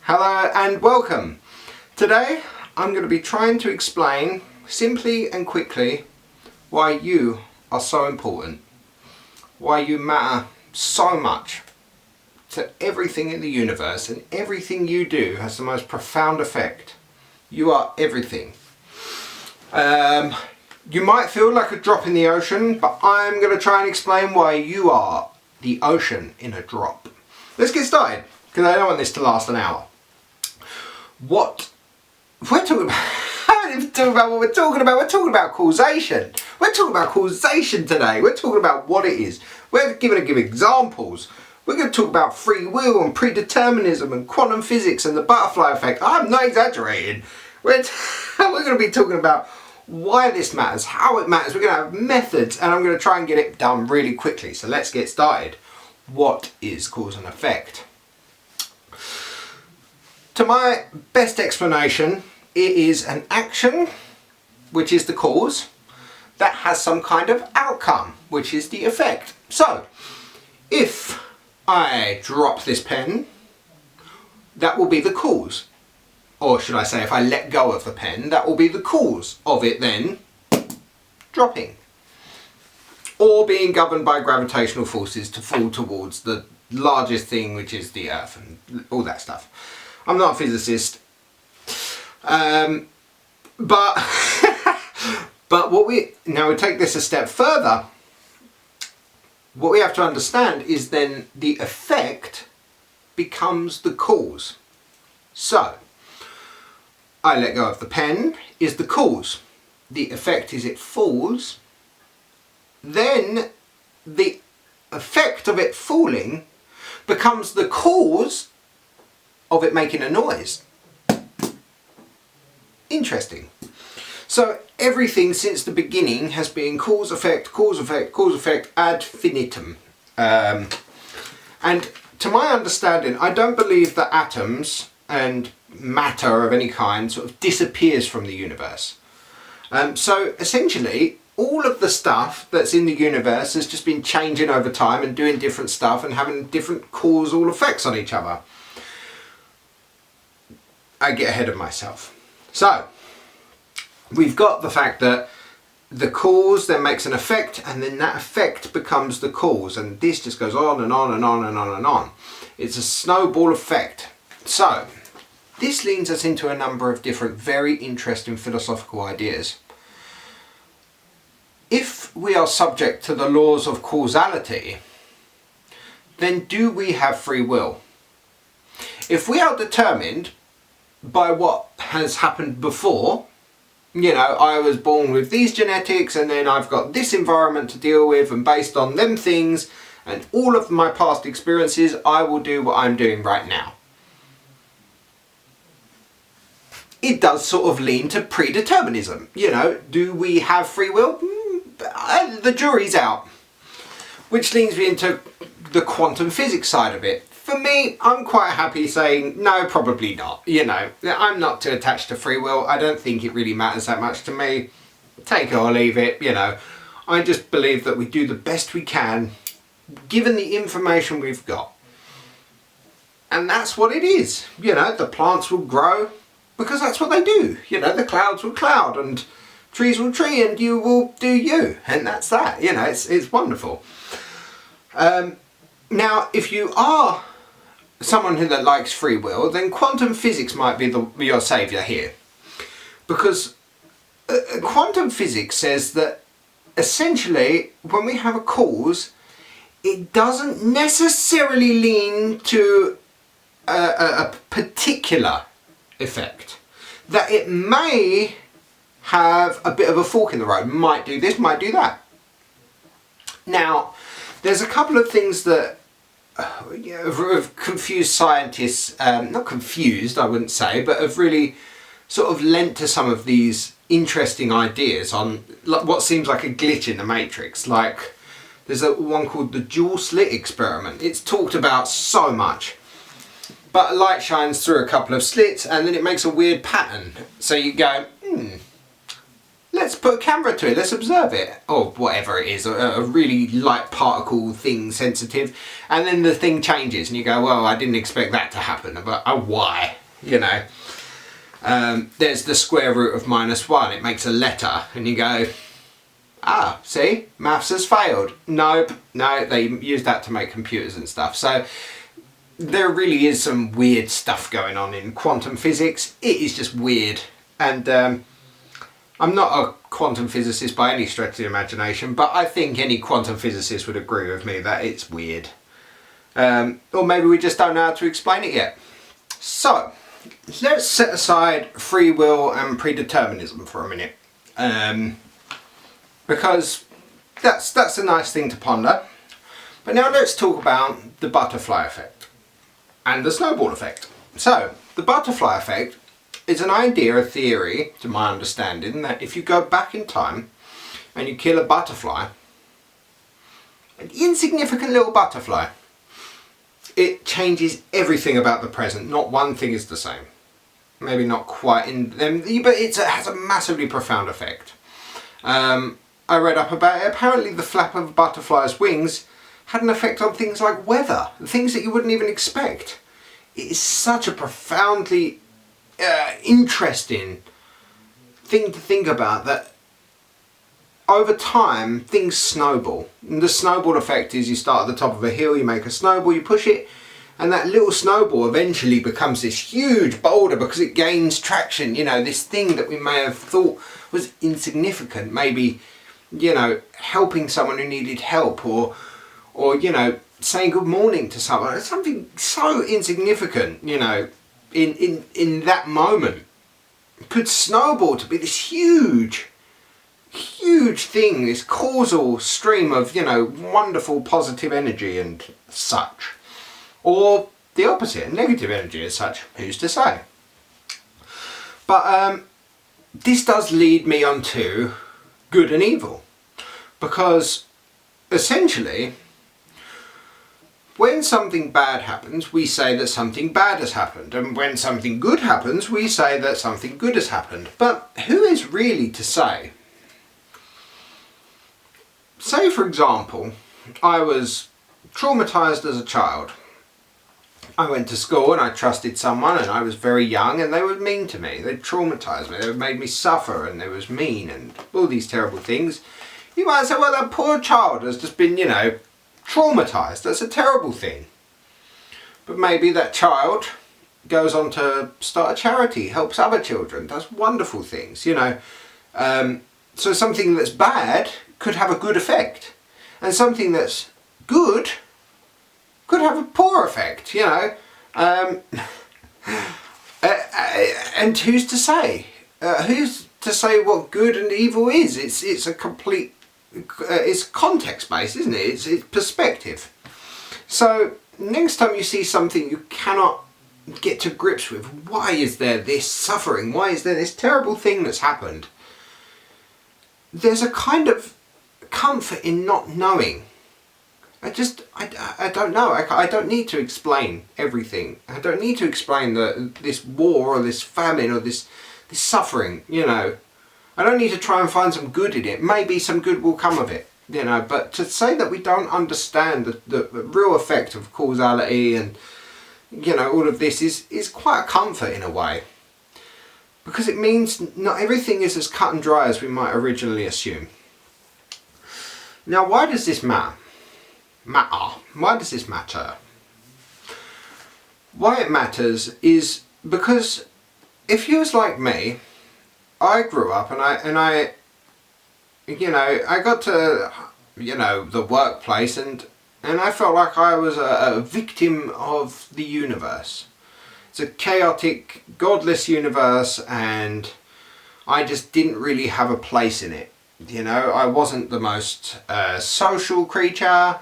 Hello and welcome. Today I'm going to be trying to explain simply and quickly why you are so important, why you matter so much to everything in the universe, and everything you do has the most profound effect. You are everything. You might feel like a drop in the ocean, but I'm going to try and explain why you are the ocean in a drop. Let's get started, because I don't want this to last an hour. What we're talking about, I don't even talk about what we're talking about. We're talking about causation. We're talking about causation today. We're talking about what it is. We're going to give examples. We're going to talk about free will and predeterminism and quantum physics and the butterfly effect. I'm not exaggerating. We're going to be talking about why this matters, how it matters. We're going to have methods, and I'm going to try and get it done really quickly. So let's get started. What is cause and effect? To my best explanation, it is an action, which is the cause, that has some kind of outcome, which is the effect. So, if I drop this pen, that will be the cause. Or should I say, if I let go of the pen, that will be the cause of it then dropping. Or being governed by gravitational forces to fall towards the largest thing, which is the Earth, and all that stuff. I'm not a physicist, but what we take this a step further. What we have to understand is then the effect becomes the cause. So, I let go of the pen is the cause. The effect is it falls. Then the effect of it falling becomes the cause of it making a noise. Interesting. So everything since the beginning has been cause, effect, cause, effect, cause, effect, ad infinitum. And to my understanding, I don't believe that atoms and matter of any kind sort of disappears from the universe. So essentially, all of the stuff that's in the universe has just been changing over time and doing different stuff and having different causal effects on each other. I get ahead of myself. So, we've got the fact that the cause then makes an effect, and then that effect becomes the cause, and this just goes on and on and on and on and on. It's a snowball effect. So, this leads us into a number of different very interesting philosophical ideas. If we are subject to the laws of causality, then do we have free will? If we are determined by what has happened before, I was born with these genetics, and then I've got this environment to deal with, and based on them things and all of my past experiences, I will do what I'm doing right now. It does sort of lean to predeterminism. Do we have free will? The jury's out. Which leads me into the quantum physics side of it. For me, I'm quite happy saying, no, probably not. I'm not too attached to free will. I don't think it really matters that much to me. Take it or leave it, I just believe that we do the best we can, given the information we've got. And that's what it is. The plants will grow because that's what they do. The clouds will cloud, and trees will tree, and you will do you. And that's that. It's wonderful. Now, if you are someone that likes free will, then quantum physics might be your saviour here. Because quantum physics says that essentially when we have a cause, it doesn't necessarily lean to a particular effect. That it may have a bit of a fork in the road, might do this, might do that. Now, there's a couple of things that have confused scientists, not confused I wouldn't say, but have really sort of lent to some of these interesting ideas on what seems like a glitch in the matrix. Like there's one called the dual slit experiment. It's talked about so much, but light shines through a couple of slits and then it makes a weird pattern. So you go, let's let's put a camera to it, let's observe it, or whatever it is, a really light particle thing, sensitive, and then the thing changes and you go, well, I didn't expect that to happen, but oh, why, you know. There's the square root of -1, it makes a letter, and you go, ah, see, maths has failed. Nope, no, they use that to make computers and stuff. So there really is some weird stuff going on in quantum physics. It is just weird, and I'm not a quantum physicist by any stretch of the imagination, but I think any quantum physicist would agree with me that it's weird. Or maybe we just don't know how to explain it yet. So let's set aside free will and predeterminism for a minute, because that's a nice thing to ponder. But now let's talk about the butterfly effect and the snowball effect. So the butterfly effect is an idea, a theory, to my understanding, that if you go back in time and you kill a butterfly, an insignificant little butterfly, it changes everything about the present. Not one thing is the same. Maybe not quite in them, but it has a massively profound effect. I read up about it. Apparently the flap of a butterfly's wings had an effect on things like weather, things that you wouldn't even expect. It is such a profoundly interesting thing to think about, that over time things snowball. And the snowball effect is you start at the top of a hill, you make a snowball, you push it, and that little snowball eventually becomes this huge boulder because it gains traction. You know, this thing that we may have thought was insignificant, maybe, you know, helping someone who needed help, or you know, saying good morning to someone. It's something so insignificant, you know, in that moment, could snowball to be this huge thing, this causal stream of, you know, wonderful positive energy and such. Or the opposite, negative energy as such, who's to say? But this does lead me on to good and evil, because essentially when something bad happens, we say that something bad has happened, and when something good happens, we say that something good has happened. But who is really to say? Say, for example, I was traumatized as a child. I went to school and I trusted someone, and I was very young, and they were mean to me. They traumatized me, they made me suffer, and they was mean and all these terrible things. You might say, well, that poor child has just been, you know, traumatized. That's a terrible thing. But maybe that child goes on to start a charity, helps other children, does wonderful things, you know. So something that's bad could have a good effect, and something that's good could have a poor effect, you know. And who's to say? Who's to say what good and evil is? It's a complete, it's context based, isn't it? It's perspective. So next time you see something you cannot get to grips with, why is there this suffering? Why is there this terrible thing that's happened? There's a kind of comfort in not knowing. I don't know. I don't need to explain everything. I don't need to explain this war or this famine or this suffering, you know. I don't need to try and find some good in it. Maybe some good will come of it, you know. But to say that we don't understand the real effect of causality and, you know, all of this is quite a comfort in a way. Because it means not everything is as cut and dry as we might originally assume. Now, why does this matter? Why does this matter? Why it matters is because if you was like me, I grew up and I you know, I got to, you know, the workplace and I felt like I was a victim of the universe. It's a chaotic, godless universe, and I just didn't really have a place in it. You know, I wasn't the most social creature.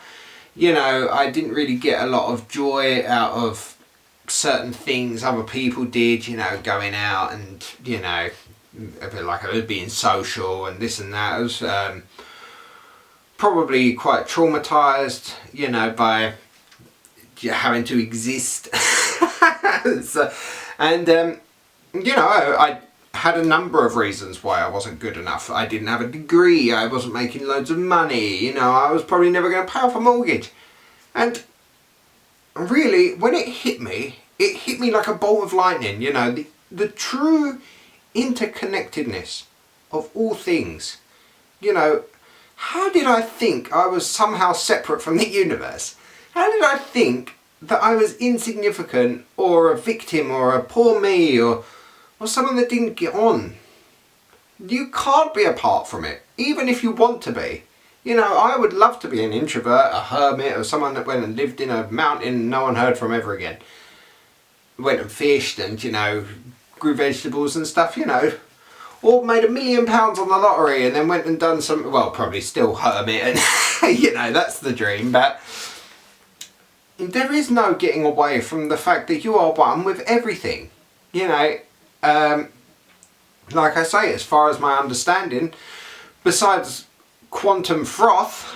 You know, I didn't really get a lot of joy out of certain things other people did, you know, going out and, you know, a bit like I was being social and this and that. I was probably quite traumatized, you know, by having to exist. So, and, you know, I had a number of reasons why I wasn't good enough. I didn't have a degree, I wasn't making loads of money, you know, I was probably never going to pay off a mortgage. And really, when it hit me like a bolt of lightning, you know, the true interconnectedness of all things. You know, how did I think I was somehow separate from the universe? How did I think that I was insignificant, or a victim, or a poor me, or someone that didn't get on? You can't be apart from it, even if you want to be. You know, I would love to be an introvert, a hermit, or someone that went and lived in a mountain and no one heard from ever again. Went and fished and, you know, grew vegetables and stuff, you know. Or made £1 million on the lottery and then went and done some, well, probably still hermit and, you know, that's the dream. But there is no getting away from the fact that you are one with everything. You know, like I say, as far as my understanding, besides quantum froth,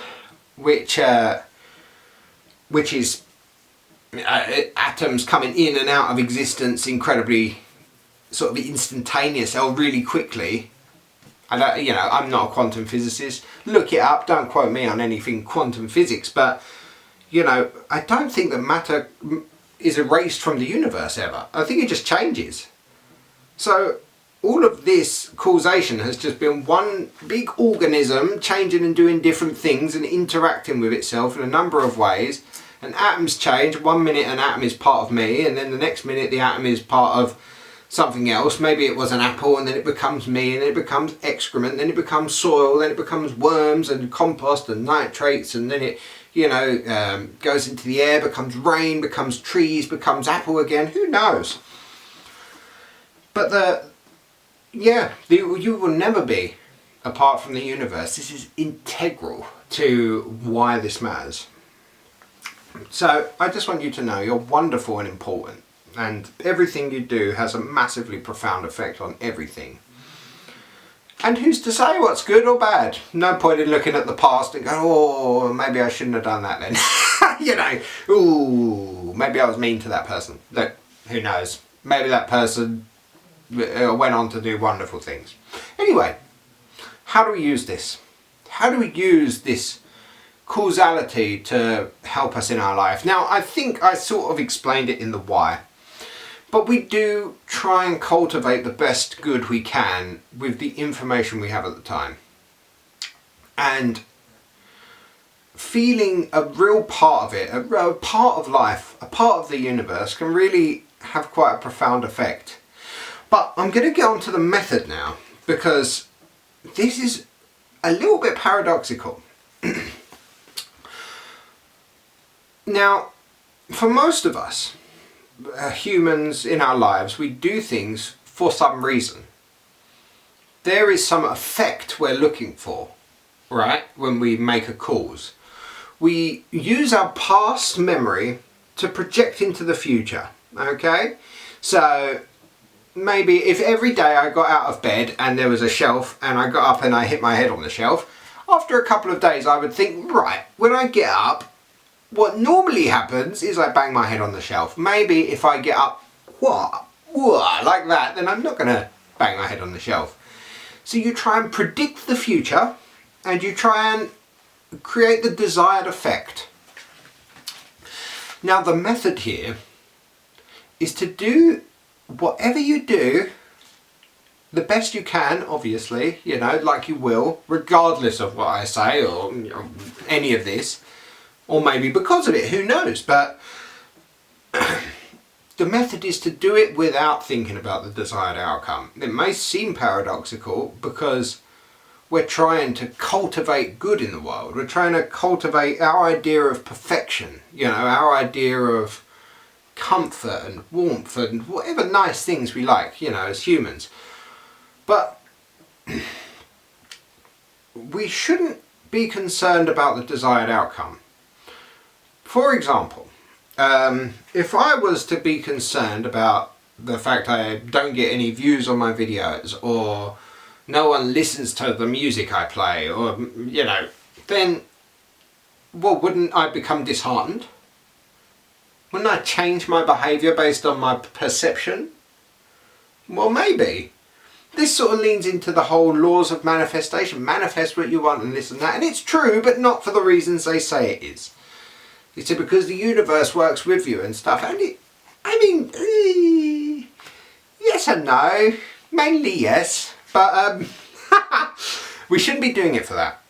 which is atoms coming in and out of existence incredibly sort of instantaneous or really quickly. You know, I'm not a quantum physicist. Look it up, don't quote me on anything quantum physics, but you know, I don't think that matter is erased from the universe ever. I think it just changes. So all of this causation has just been one big organism changing and doing different things and interacting with itself in a number of ways. And atoms change. 1 minute an atom is part of me, and then the next minute the atom is part of something else. Maybe it was an apple, and then it becomes me, and then it becomes excrement, then it becomes soil, then it becomes worms and compost and nitrates, and then it, you know, goes into the air, becomes rain, becomes trees, becomes apple again. Who knows? But you will never be apart from the universe. This is integral to why this matters. So I just want you to know you're wonderful and important, and everything you do has a massively profound effect on everything. And who's to say what's good or bad? No point in looking at the past and going, oh, maybe I shouldn't have done that then. You know, ooh, maybe I was mean to that person. Look, who knows? Maybe that person went on to do wonderful things. Anyway, how do we use this? How do we use this causality to help us in our life? Now, I think I sort of explained it in the why, but we do try and cultivate the best good we can with the information we have at the time. And feeling a real part of it, a part of life, a part of the universe, can really have quite a profound effect. But I'm going to get on to the method now, because this is a little bit paradoxical. Now, for most of us, humans in our lives, we do things for some reason. There is some effect we're looking for, right? When we make a cause. We use our past memory to project into the future, okay? So maybe if every day I got out of bed and there was a shelf and I got up and I hit my head on the shelf, after a couple of days I would think, right, when I get up, what normally happens is I bang my head on the shelf. Maybe if I get up, like that, then I'm not going to bang my head on the shelf. So you try and predict the future, and you try and create the desired effect. Now the method here is to do whatever you do the best you can, obviously, you know, like you will, regardless of what I say or you know, any of this. Or maybe because of it, who knows? But the method is to do it without thinking about the desired outcome. It may seem paradoxical because we're trying to cultivate good in the world. We're trying to cultivate our idea of perfection, you know, our idea of comfort and warmth and whatever nice things we like, you know, as humans. But we shouldn't be concerned about the desired outcome. For example, if I was to be concerned about the fact I don't get any views on my videos, or no one listens to the music I play, or, you know, then, well, wouldn't I become disheartened? Wouldn't I change my behaviour based on my perception? Well, maybe. this sort of leans into the whole laws of manifestation. Manifest what you want and this and that. And it's true, but not for the reasons they say it is. You see, because the universe works with you and stuff. And yes and no. Mainly yes. But we shouldn't be doing it for that.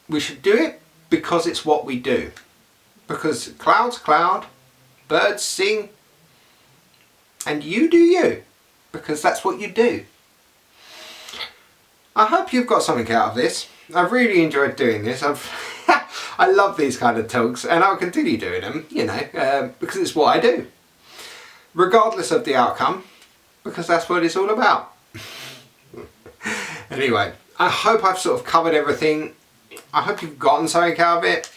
We should do it because it's what we do. Because clouds cloud, birds sing, and you do you. Because that's what you do. I hope you've got something out of this. I've really enjoyed doing this. I love these kind of talks, and I'll continue doing them, you know, because it's what I do. Regardless of the outcome, because that's what it's all about. Anyway, I hope I've sort of covered everything. I hope you've gotten something out of it,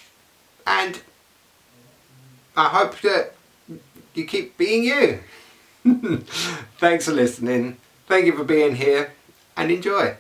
and I hope that you keep being you. Thanks for listening. Thank you for being here, and enjoy.